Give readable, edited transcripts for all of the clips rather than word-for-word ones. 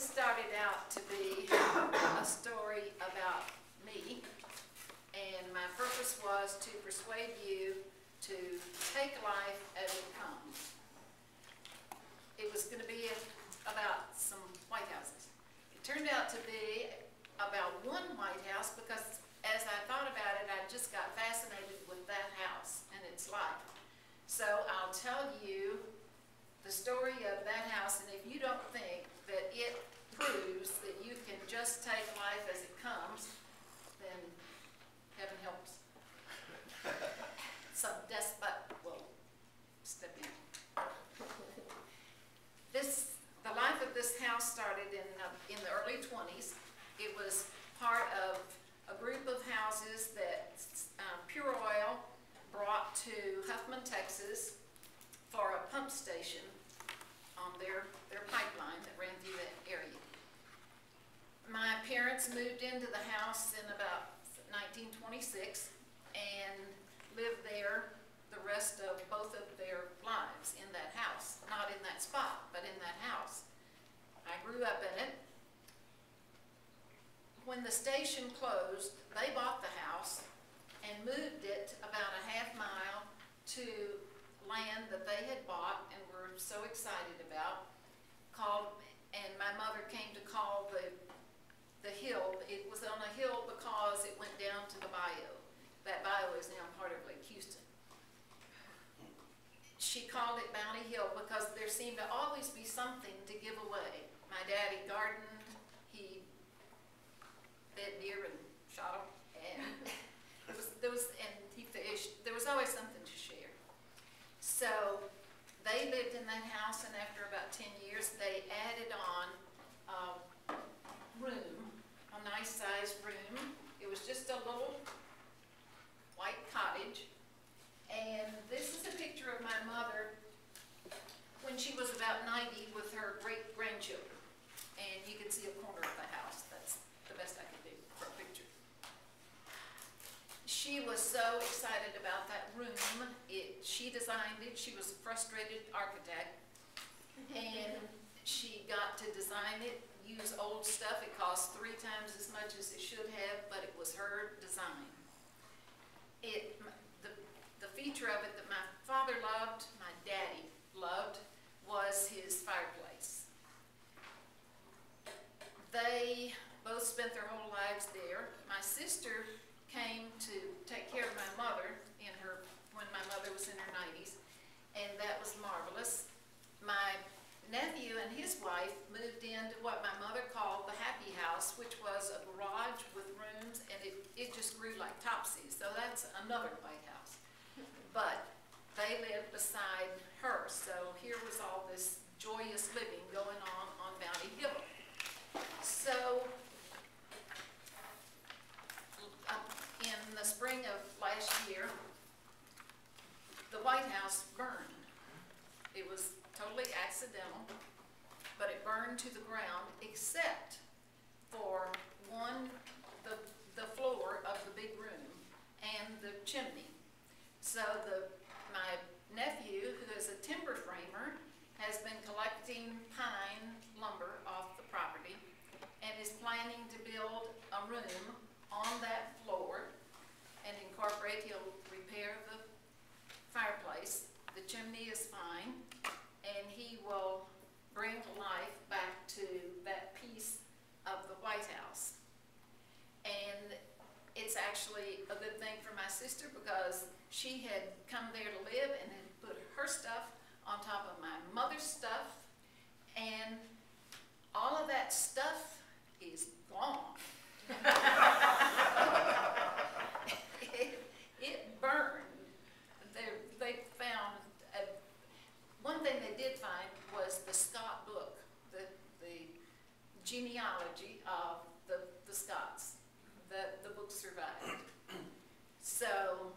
started out to be a story about me, and my purpose was to persuade you to take life as it comes. It was going to be about some White Houses. It turned out to be about one White House because as I thought about it, I just got fascinated with that house and its life. So I'll tell you the story of that house, and if you don't think that it proves that you can just take life as it comes, then heaven helps. Some despot will step in. The life of this house started in the early 20s. It was part of a group of houses that Pure Oil brought to Huffman, Texas for a pump station on their pipeline that ran through that area. My parents moved into the house in about 1926 and lived there the rest of both of their lives in that house. Not in that spot, but in that house. I grew up in it. When the station closed, they bought the house and moved it about a half mile to land that they had bought and were so excited about. And my mother came to call the hill. It was on a hill because it went down to the bayou. That bayou is now part of Lake Houston. She called it Bounty Hill because there seemed to always be something to give away. My daddy gardened, he fed deer and shot them, and and he fished. There was always something to share. So they lived in that house, and after about 10 years, they added on a room, a nice-sized room. It was just a little white cottage. And this is a picture of my mother when she was about 90 with her great-grandchildren. And you can see a corner of the house. That's the best I can do for a picture. She was so excited about that room. She designed it. She was a frustrated architect. And she got to design it, use old stuff. It cost 3 times as much as it should have, but it was her design. The feature of it that my father loved, my daddy loved, was his fireplace. They both spent their whole lives there. My sister came to take care of my mother when my mother was in her 90s, and that was marvelous. My nephew and his wife moved into what my mother called the happy house, which was a garage with rooms, and it just grew like topsies. So that's another White House. But they lived beside her, so here was all this joyous living going on Bounty Hill. So in the spring of last year, the White House burned. It was totally accidental, but it burned to the ground except for the floor of the big room and the chimney. So my nephew, who is a timber framer, has been collecting pine lumber off the property and is planning to build a room on that floor and incorporate. He'll repair the fireplace. The chimney is fine, and he will bring life back to that piece of the White House. And it's actually a good thing for my sister because she had come there to live and had put her stuff on top of my mother's stuff, and all of that stuff is gone. It burned. They found, one thing they did find was the Scott book, the genealogy of the Scotts. The book survived. So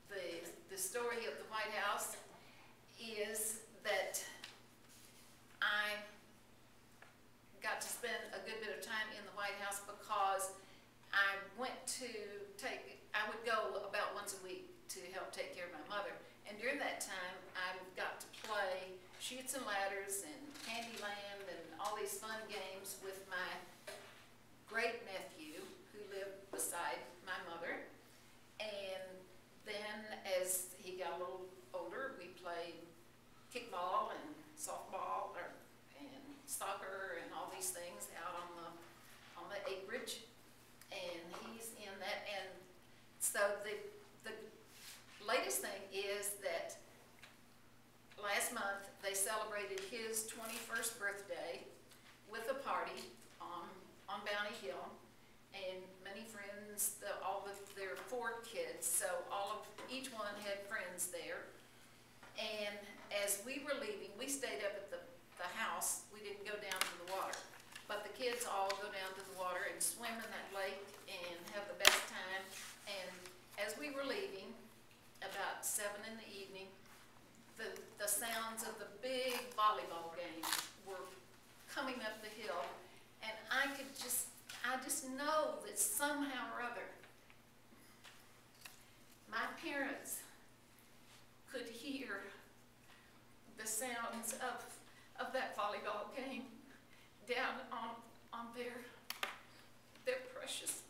the story of the White House is that I got to spend a good bit of time in the White House because I would go about once a week to help take care of my mother. And during that time, I got to play Chutes and Ladders and Candyland and all these fun games. So the latest thing is that last month they celebrated his 21st birthday with a party on Bounty Hill, and many friends, there are 4 kids, so each one had friends there. And as we were leaving, we stayed up at the house. We didn't go down to the water, but the kids all go down to the water and swim in that lake and have the best time. And as we were leaving, about 7 in the evening, the sounds of the big volleyball game were coming up the hill, and I just know that somehow or other my parents could hear the sounds of that volleyball game down on their precious